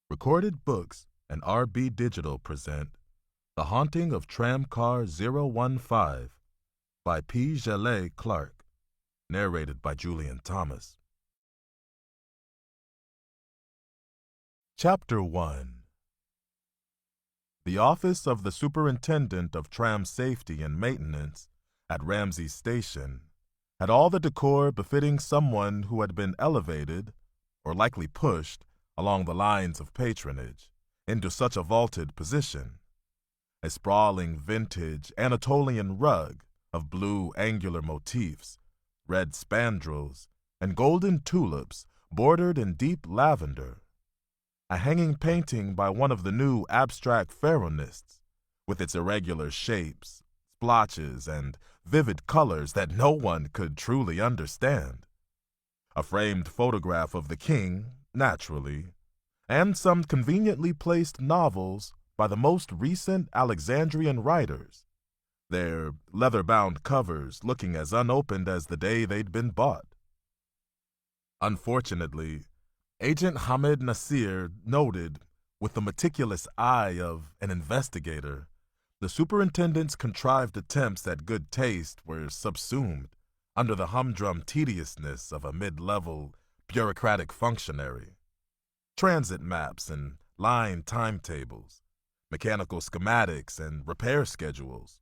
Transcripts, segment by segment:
Recorded Books and RB Digital present The Haunting of Tram Car 015 by P. Djèlí Clark, narrated by Julian Thomas. Chapter 1. The office of the Superintendent of Tram Safety and Maintenance at Ramsey Station had all the decor befitting someone who had been elevated, or likely pushed, along the lines of patronage, into such a vaulted position. A sprawling vintage Anatolian rug of blue angular motifs, red spandrels, and golden tulips bordered in deep lavender. A hanging painting by one of the new abstract Pharaonists, with its irregular shapes, splotches, and vivid colors that no one could truly understand. A framed photograph of the king, naturally, and some conveniently placed novels by the most recent Alexandrian writers, their leather-bound covers looking as unopened as the day they'd been bought. Unfortunately, Agent Hamed Nasir noted, with the meticulous eye of an investigator, the superintendent's contrived attempts at good taste were subsumed under the humdrum tediousness of a mid-level bureaucratic functionary. Transit maps and line timetables, mechanical schematics and repair schedules,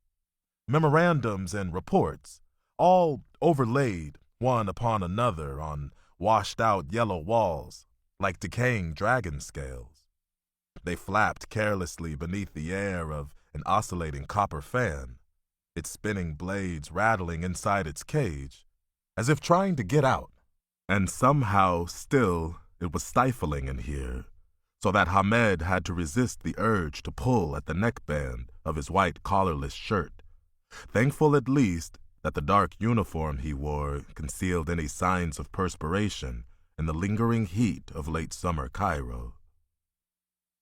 memorandums and reports, all overlaid one upon another on washed-out yellow walls like decaying dragon scales. They flapped carelessly beneath the air of an oscillating copper fan, its spinning blades rattling inside its cage, as if trying to get out. And somehow still it was stifling in here, so that Hamed had to resist the urge to pull at the neckband of his white collarless shirt, thankful at least that the dark uniform he wore concealed any signs of perspiration in the lingering heat of late summer Cairo.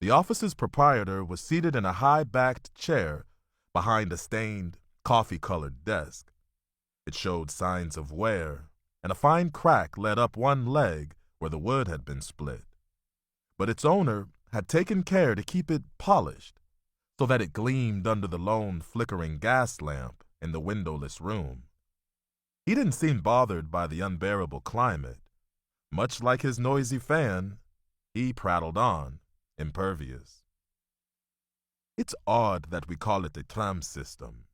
The office's proprietor was seated in a high-backed chair behind a stained, coffee-colored desk. It showed signs of wear, and a fine crack led up one leg where the wood had been split. But its owner had taken care to keep it polished, so that it gleamed under the lone flickering gas lamp in the windowless room. He didn't seem bothered by the unbearable climate. Much like his noisy fan, he prattled on, impervious. "It's odd that we call it a tram system,"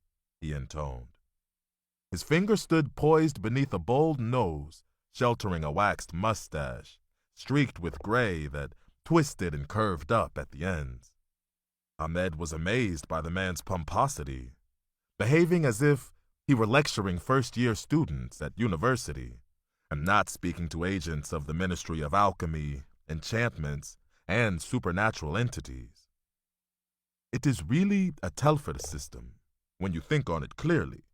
he intoned. His finger stood poised beneath a bold nose, sheltering a waxed mustache, streaked with gray that twisted and curved up at the ends. Hamed was amazed by the man's pomposity, behaving as if he were lecturing first-year students at university, and not speaking to agents of the Ministry of Alchemy, Enchantments, and supernatural entities. "It is really a Telfer system, when you think on it clearly,"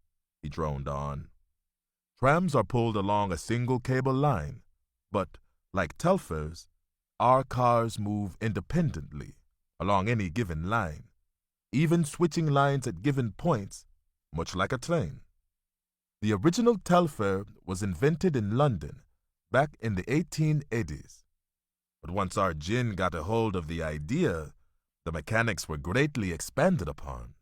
he droned on. "Trams are pulled along a single cable line, but, like Telfers, our cars move independently along any given line, even switching lines at given points, much like a train. The original Telfer was invented in London back in the 1880s. But once our djinn got a hold of the idea, the mechanics were greatly expanded upon."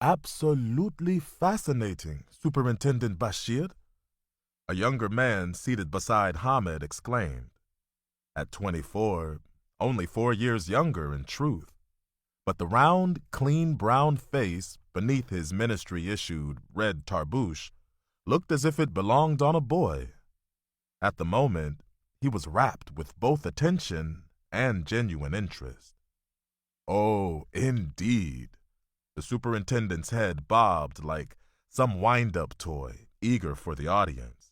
"Absolutely fascinating, Superintendent Bashir," a younger man seated beside Hamed exclaimed. At 24, only 4 years younger in truth, but the round, clean brown face beneath his ministry-issued red tarbouche looked as if it belonged on a boy. At the moment, he was rapt with both attention and genuine interest. "Oh, indeed." The superintendent's head bobbed like some wind-up toy, eager for the audience.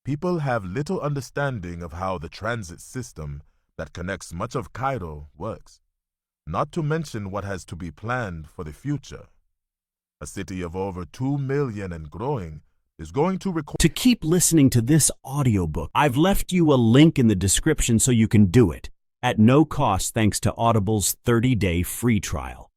"People have little understanding of how the transit system that connects much of Cairo works, not to mention what has to be planned for the future. A city of over 2 million and growing is going to require..." To keep listening to this audiobook, I've left you a link in the description so you can do it at no cost thanks to Audible's 30-day free trial.